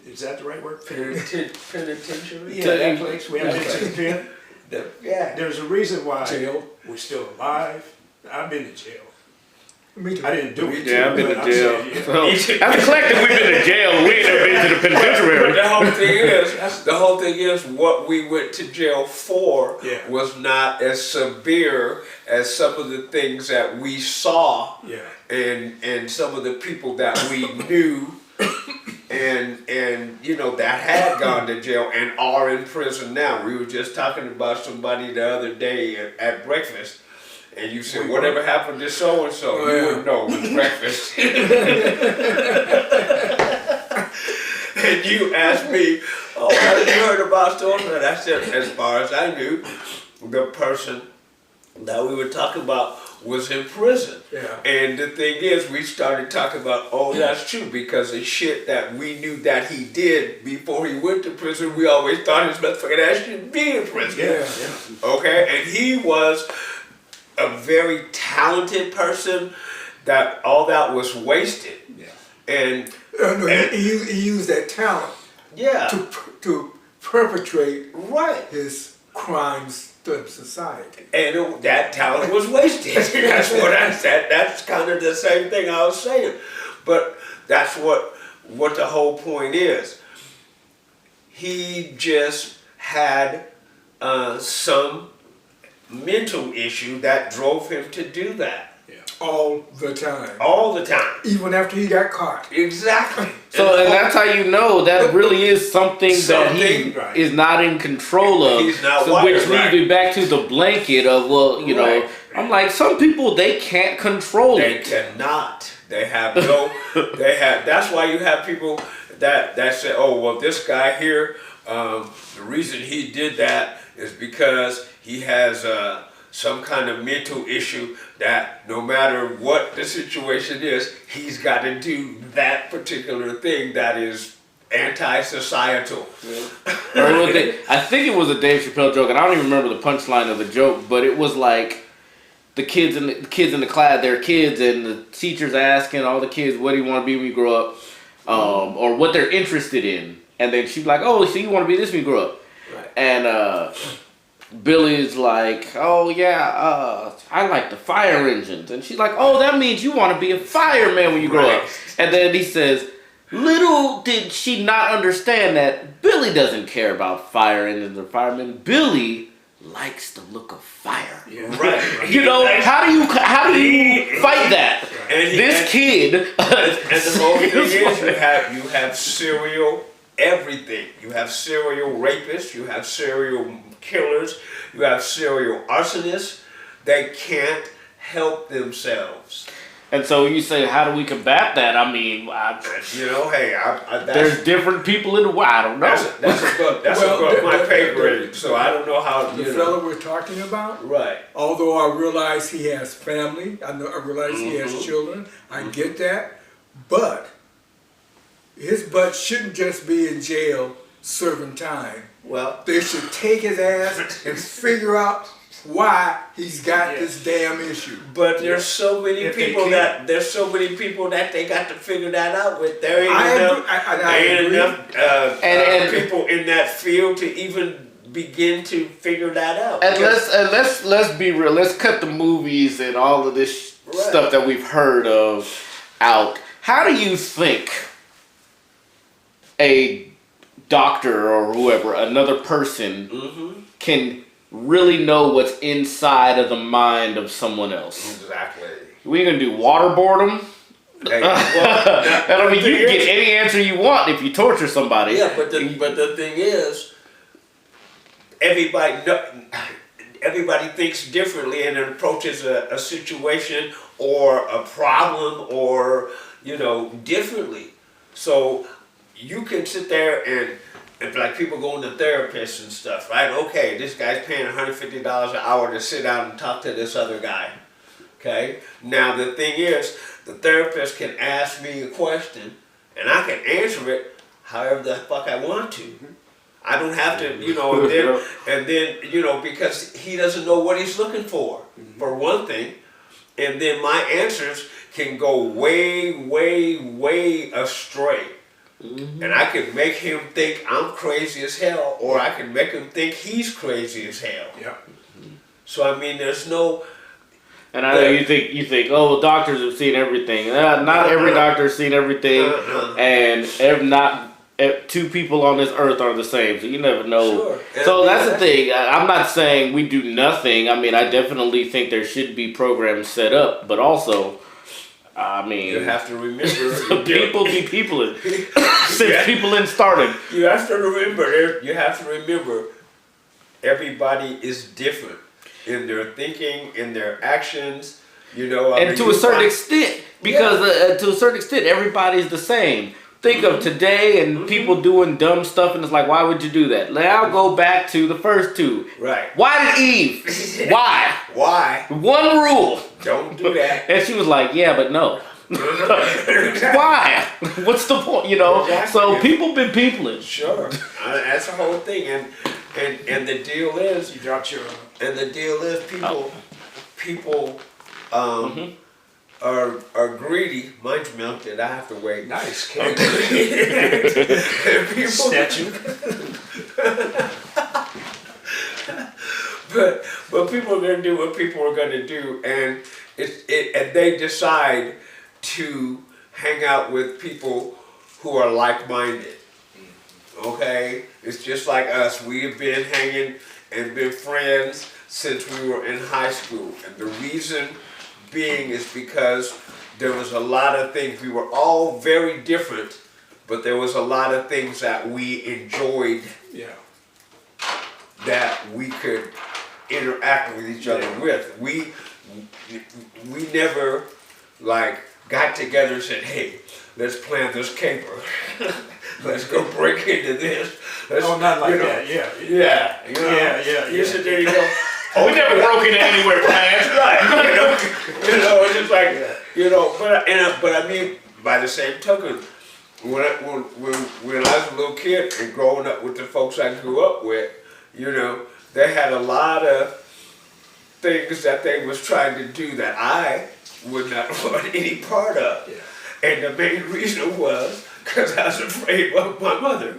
Is that the right word? Penitentiary? Yeah, that place. We haven't been to the pen. Yeah. There's a reason why Jail. we're still alive. I've been to jail. Me too. I didn't do it. Yeah, I've been but to I'm jail. saying, yeah. So, as a collective, we've been to jail. We ain't never been to the But penitentiary. the whole thing is, what we went to jail for was not as severe as some of the things that we saw, and some of the people that we knew, and you know that had gone to jail and are in prison now. We were just talking about somebody the other day at breakfast, and you said, "Whatever happened to so and so?" You wouldn't know. It was breakfast. And you asked me, "Oh, have you heard about so and so?" And I said, as far as I knew, the person that we were talking about was in prison. Yeah. And the thing is, we started talking about, oh, that's true, because the shit that we knew that he did before he went to prison, we always thought his motherfucking ass should be in prison. Yeah. Okay? And he was a very talented person that all that was wasted. Yeah. And No, he used that talent yeah, to perpetrate right. his crimes to society. And that talent was wasted. That's what I said. That's kind of the same thing I was saying. But that's what the whole point is. He just had some mental issue that drove him to do that. All the time. All the time. Even after he got caught. Exactly. So, and that's how you know that really is something that Something, he right. is not in control of. He's not so wired which leads right. me back to the blanket of, well, you know, Right. I'm like, some people, they can't control They it. cannot. They have no. That's why you have people that say, "Oh, well, this guy here, the reason he did that is because he has some kind of mental issue that no matter what the situation is, he's got to do that particular thing that is anti-societal." Or was it, I think it was a Dave Chappelle joke, and I don't even remember the punchline of the joke, but it was like the kids in the class, they're kids, and the teacher's asking all the kids, what do you want to be when you grow up, or what they're interested in, and then she's like, oh, so you want to be this when you grow up, Right. and Billy's like, oh yeah, I like the fire engines, and she's like, oh, that means you want to be a fireman when you grow up, and then he says, little did she not understand that Billy doesn't care about fire engines or firemen. Billy likes the look of fire. Yeah. Right. You know, how do you fight that? And he- This and- kid. And the whole thing is, you have serial everything. You have serial rapists. You have serial killers. You have serial arsonists. They can't help themselves. And so you say, how do we combat that? I mean, You know, hey, there's different people in the world. I don't know. that's above my pay grade. So I don't know how The you fellow know. we're talking about, Right. although I realize he has family, I realize he has children, I get that, but his butt shouldn't just be in jail serving time. Well, They should take his ass and figure out why he's got this damn issue. but there's so many If they people can't- that they got to figure that out with. There ain't I enough. agree- I There ain't agree. enough And- people in that field to even begin to figure that out. And let's be real. Let's cut the movies and all of this Right. stuff that we've heard of out. How do you think a doctor or whoever, another person, can really know what's inside of the mind of someone else? Exactly. We gonna do waterboard them? Hey, And I mean, you can get any answer you want if you torture somebody. yeah, but the thing is, everybody thinks differently and approaches a situation or a problem or differently. So you can sit there and like people going to therapists and stuff, right? Okay, this guy's paying $150 an hour to sit down and talk to this other guy. Okay? Now the thing is, the therapist can ask me a question and I can answer it however the fuck I want to. I don't have to, and then, because he doesn't know what he's looking for one thing. And then my answers can go way, way, way astray. And I can make him think I'm crazy as hell, or I can make him think he's crazy as hell. Yeah. So I mean, there's no. And I know you think, oh, doctors have seen everything. Not every doctor has seen everything, and not two people on this earth are the same. So you never know. Sure. So that's the thing. I'm not saying we do nothing. I mean, I definitely think there should be programs set up, but also, I mean, You have to remember. people be people. since people didn't started. You have to remember. You have to remember. Everybody is different in their thinking, in their actions. You know, And to a certain extent, because to a certain extent, everybody's the same. Think of today and people doing dumb stuff, and it's like, why would you do that? Now go back to the first two. Right. Why did Eve? Why? Why? One rule. Don't do that. And she was like, yeah, but no. Why? What's the point? You know. Exactly. So people been peopling. Sure. That's the whole thing, and the deal is, You dropped your. and the deal is, people, are greedy. Mine's melted. I have to wait. Nice. People, Statue. but people are gonna do what people are gonna do, and and they decide to hang out with people who are like-minded. Okay, it's just like us. We have been hanging and been friends since we were in high school, and the reason being is because there was a lot of things. We were all very different, but there was a lot of things that we enjoyed, Yeah. that we could interact with each other with. We never like got together and said, hey, let's plan this caper. Let's go break into this. Oh, not like that. Yeah. Yeah. You know, Yeah. You sit there and you go, Oh, we never broke into anywhere plans. right. It's just like, but I mean, by the same token, when I was a little kid and growing up with the folks I grew up with, they had a lot of things that they was trying to do that I would not want any part of. Yeah. And the main reason was because I was afraid of my mother.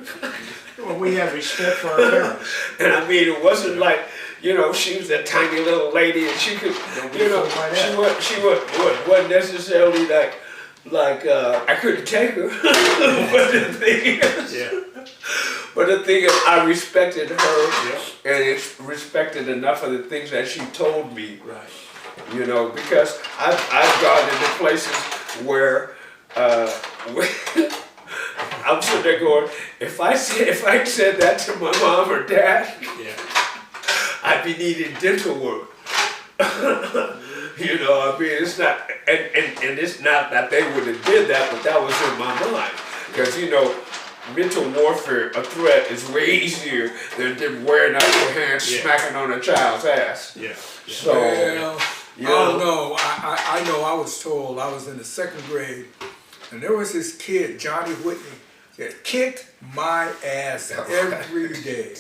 Well, we have respect for our parents. And I mean, it wasn't like, she was a tiny little lady and she could, she wasn't necessarily like I couldn't take her. But the thing is, I respected her, and respected enough of the things that she told me. Right. Because I've gone into places where I'm sitting there going, if I said that to my mom or dad, I'd be needing dental work. I mean, it's not, and it's not that they would have did that, but that was in my mind. Because, mental warfare, a threat, is way easier than them wearing out your hands, smacking on a child's ass. Yeah. So, Well, oh no, I know I was told, I was in the 2nd grade, and there was this kid, Johnny Whitney, that kicked my ass every day.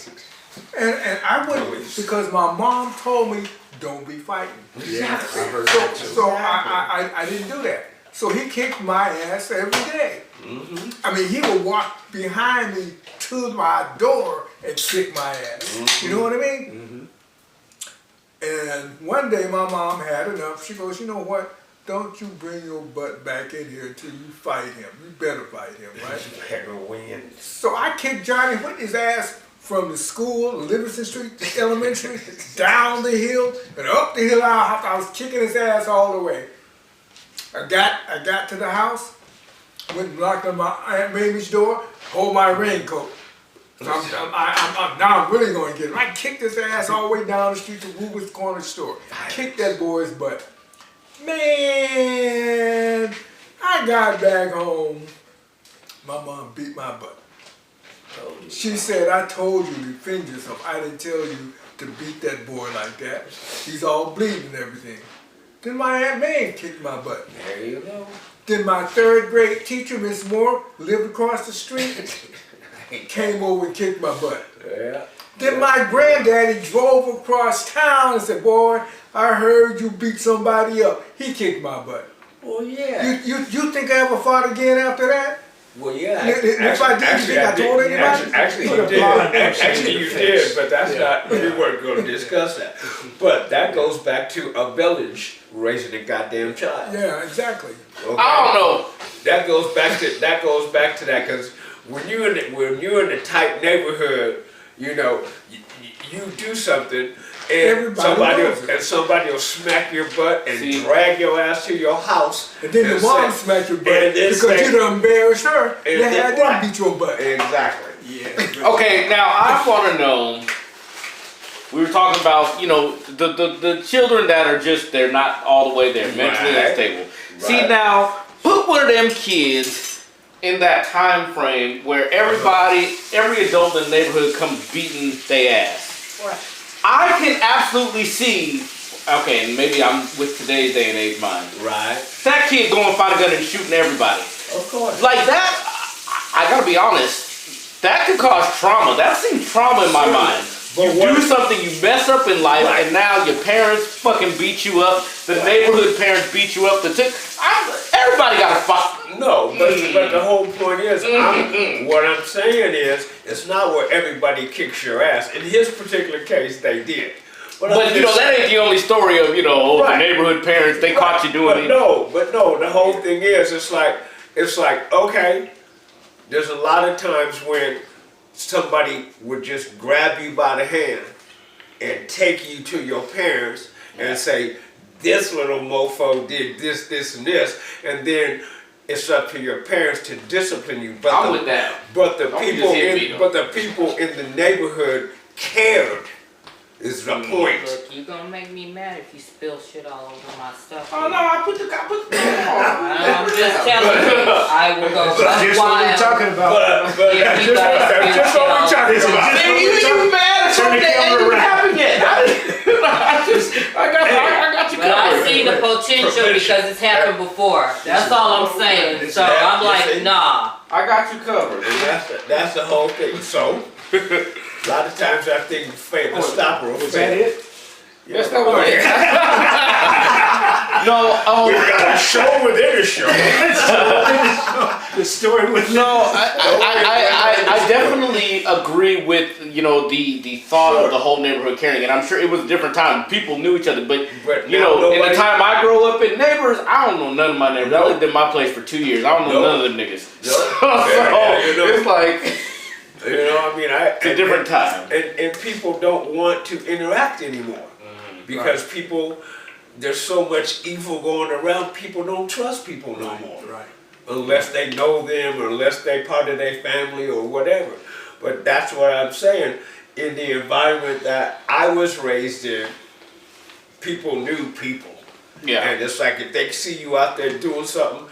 And I wouldn't, because my mom told me, don't be fighting. Yeah, I heard that too. So I didn't do that. So he kicked my ass every day. I mean, he would walk behind me to my door and kick my ass. You know what I mean? And one day my mom had enough. She goes, you know what? Don't you bring your butt back in here until you fight him. You better fight him, right? you better win. So I kicked Johnny Whitney's ass from the school, Livingston Street, the elementary, down the hill, and up the hill. I was kicking his ass all the way. I got to the house, went and knocked on my Aunt Mamie's door, hold my raincoat. So now I'm really going to get him. I kicked his ass all the way down the street to Ruben's Corner Store. Kicked that boy's butt. Man, I got back home. My mom beat my butt. She said, I told you to defend yourself. I didn't tell you to beat that boy like that. He's all bleeding and everything. Then my Aunt May kicked my butt. There you go. Then my 3rd grade teacher, Miss Moore, lived across the street, came over and kicked my butt. Yeah. Then my granddaddy drove across town and said, boy, I heard you beat somebody up. He kicked my butt. Well, yeah. You think I ever fought again after that? Well, yeah. If I did, you think I told anybody? Actually, you Put a did. bond Actually, you did, but that's not. Yeah. We weren't going to discuss that. But that goes back to a village raising a goddamn child. Yeah, exactly. Okay? I don't know. That goes back to that because when you're in the tight neighborhood, you you do something, and Everybody knows it. somebody will smack your butt and See? drag your ass to your house. And then the mom say- smacked your butt and then because say- you done embarrassed her. and They then had what? them beat your butt. Exactly. Yeah. Okay, now I want to know. We were talking about, you know, the children that are just, they're not all the way there, mentally Right. unstable. See, Right. now, put one of them kids in that time frame where every adult in the neighborhood comes beating their ass. I can absolutely see, okay, and maybe I'm with today's day and age mind. Right. That kid going find a gun and shooting everybody. Of course. Like that, I gotta be honest, that could cause trauma. That seems trauma in my Sure. mind. But You what- do something, you mess up in life, Right. and now your parents fucking beat you up. The neighborhood parents beat you up. Everybody got to fight. No, but the whole point is, what I'm saying is, it's not where everybody kicks your ass. In his particular case, they did. But you know, that ain't the only story of, you know, oh, Right. the neighborhood parents, they caught you doing it. But no, the whole thing is, it's like, okay, there's a lot of times when somebody would just grab you by the hand and take you to your parents and say, this little mofo did this, this, and this, and then it's up to your parents to discipline you. But I'm with that. But the Don't people just hit me, though. but the people in the neighborhood cared. Is the point. Look, you gonna make me mad if you spill shit all over my stuff. Oh, no, I put the I'm just telling you, I will go That's just what we're wild. talking about. But Yeah, you just guys what we're talking This is about. just- Man, you mad at Turn the something that camera ain't around. happened yet. I got you But I covered. see the potential because it's happened before. That's all I'm saying. So I'm like, nah. I got you covered. And that's the whole thing. So, a lot of times that thing fail, the stopper will Is that fail. it? Yes, that was it. No, We got a show within a show. The story with no, I definitely agree with, you know, the thought of the whole neighborhood caring, and I'm sure it was a different time. People knew each other, but you now know, in the nobody- time I grew up in neighbors, I don't know none of my neighbors. I No. lived in my place for 2 years. I don't know No. none of them niggas. No. So Yeah, you know. it's like You know, I mean, it's a different time. And people don't want to interact anymore because people, there's so much evil going around. People don't trust people no more. Right. Unless they know them or unless they part of their family or whatever. But that's what I'm saying. In the environment that I was raised in, people knew people. Yeah. And it's like if they see you out there doing something,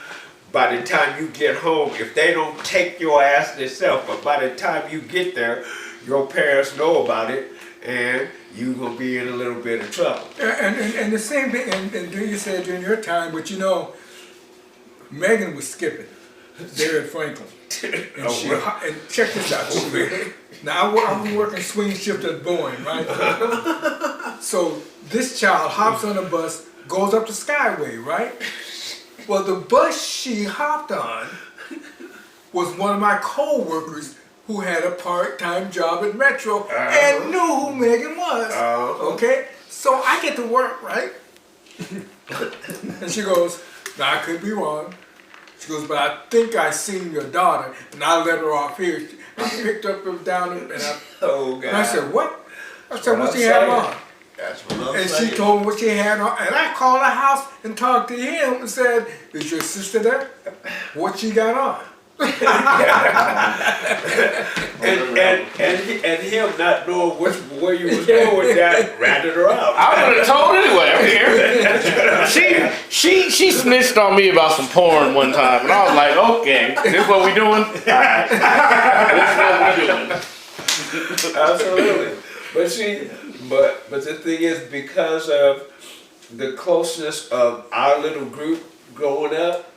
by the time you get home, if they don't take your ass themselves, but by the time you get there, your parents know about it and you're going to be in a little bit of trouble. And the same thing, and you said during your time, but you know, Megan was skipping there at Franklin. And, and check this out. Now, I was working swing shift at Boeing, right? So this child hops on a bus, goes up to Skyway, right? Well, the bus she hopped on was one of my co-workers who had a part-time job at Metro and knew who Megan was. Okay? So I get to work, right? And she goes, now I could be wrong. She goes, but I think I seen your daughter, and I let her off here. I picked up and down, and Oh, God. I said, what? I said, what I'm she have saying. on? That's what I'm And saying. she told me what she had on, and I called the house and talked to him and said, is your sister there? What she got on? and him not knowing where you was going with that, ratted her out. I would have told anyway. She snitched on me about some porn one time, and I was like, okay, this is what we doing? All right. This is what we doing. Absolutely. But see, but the thing is, because of the closeness of our little group growing up,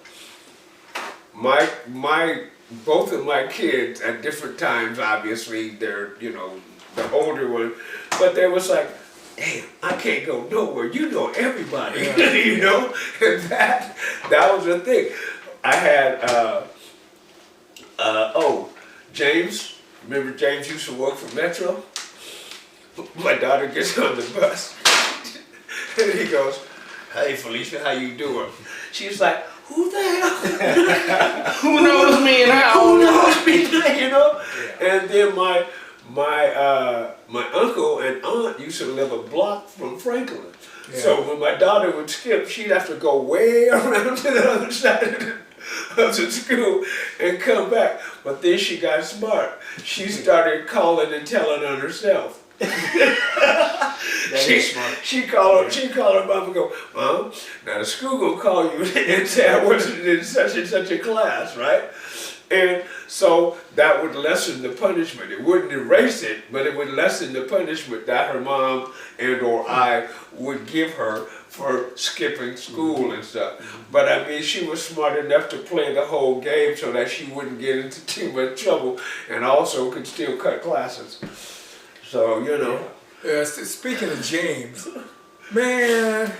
both of my kids at different times, obviously they're, you know, the older one, but they was like, damn, I can't go nowhere. You know everybody, you know, and that was the thing. I had James. Remember James used to work for Metro? My daughter gets on the bus and he goes, hey Felicia, how you doing? She's like, who the hell? Who knows me and how? Who knows me, you know? And then my uncle and used to live a block from Franklin. Yeah. So when my daughter would skip, she'd have to go way around to the other side of the school and come back. But then she got smart. She started calling and telling on herself. She called her mom and go, Mom, now the school gonna call you and say I wasn't in such and such a class, right? And so that would lessen the punishment. It wouldn't erase it, but it would lessen the punishment that her mom and or I would give her for skipping school and stuff. But I mean, she was smart enough to play the whole game so that she wouldn't get into too much trouble and also could still cut classes. So, you know. Speaking of James, man,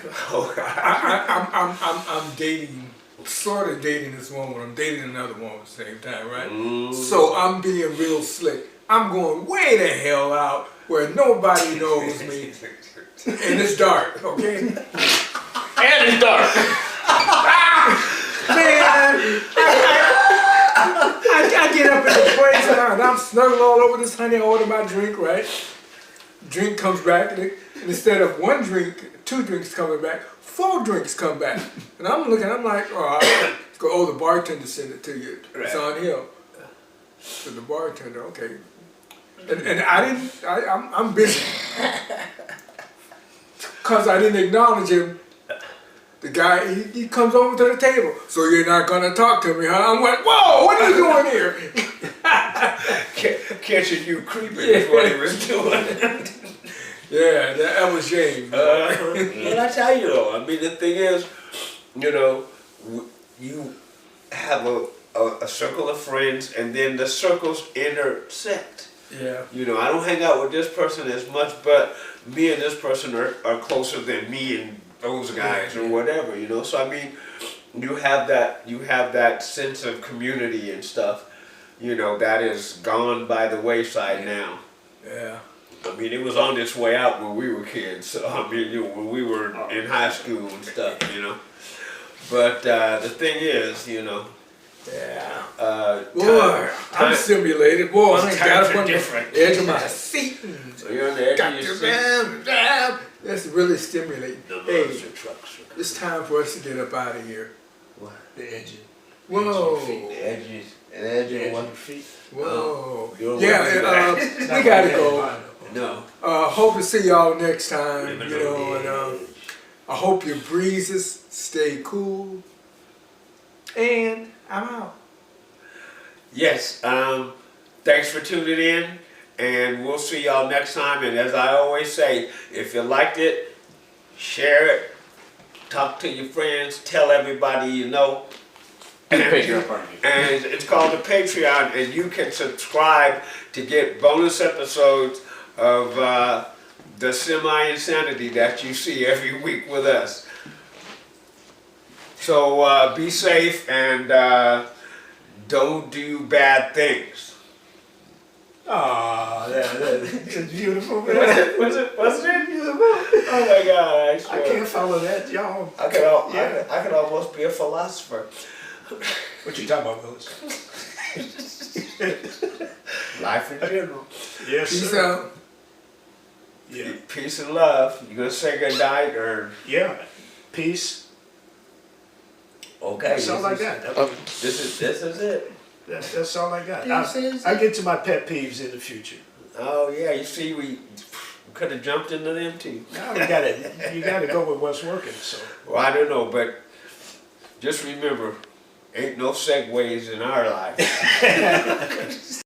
I'm dating, sort of dating this woman. I'm dating another woman at the same time, right? So I'm being real slick. I'm going way the hell out where nobody knows me, and it's dark, okay? And it's dark. Man, I get up in the place and I'm snuggling all over this honey. I order my drink, right? Drink comes back, and instead of one drink, 2 drinks coming back, 4 drinks come back. And I'm looking, I'm like, the bartender sent it to you. It's on him. So the bartender, okay. And I'm busy. Because I didn't acknowledge him. The guy, he comes over to the table. So you're not going to talk to me, huh? I'm like, whoa, what are you doing here? Catching you creeping is what he was doing. Yeah, that was James. Well, I tell you though, I mean, the thing is, you know, you have a circle of friends and then the circles intersect. Yeah. You know, I don't hang out with this person as much, but me and this person are closer than me and those guys or whatever, you know. So I mean, you have that sense of community and stuff, you know, that is gone by the wayside now. Yeah. I mean, it was on its way out when we were kids. So I mean, you know, when we were in high school and stuff, you know. But the thing is, you know. Yeah. Boy, I'm stimulated. Boy, I ain't got up on the different. edge of my seat. So you're on the edge of your seat. That's really stimulating. The Hey, monster trucks. it's time for us to get up out of here. What? The edges. Whoa. The edges. The edge of Your what? feet. Whoa. You're Yeah, we gotta go. No. Hope to see y'all next time. Living You know, on the and edge. I hope your breezes stay cool. And I'm out. Yes. Thanks for tuning in, and we'll see y'all next time. And as I always say, if you liked it, share it, talk to your friends, tell everybody you know. And the Patreon party. And it's called the Patreon, and you can subscribe to get bonus episodes of the semi-insanity that you see every week with us. So be safe and don't do bad things. Ah, that's beautiful, man. Was it beautiful? Oh my God! I swear. I can't follow that, y'all. I could almost be a philosopher. What you talking about, Willis? Life in general. Yes, Peace sir. out. Yeah. Peace and love. You gonna say good night or? Yeah. Peace. Okay. That's all I got. This is it. That's all I got. This is I'll get to my pet peeves in the future. Oh yeah. You see, we could have jumped into them too. Now you gotta go with what's working. So. Well, I don't know, but just remember, ain't no Segways in our life.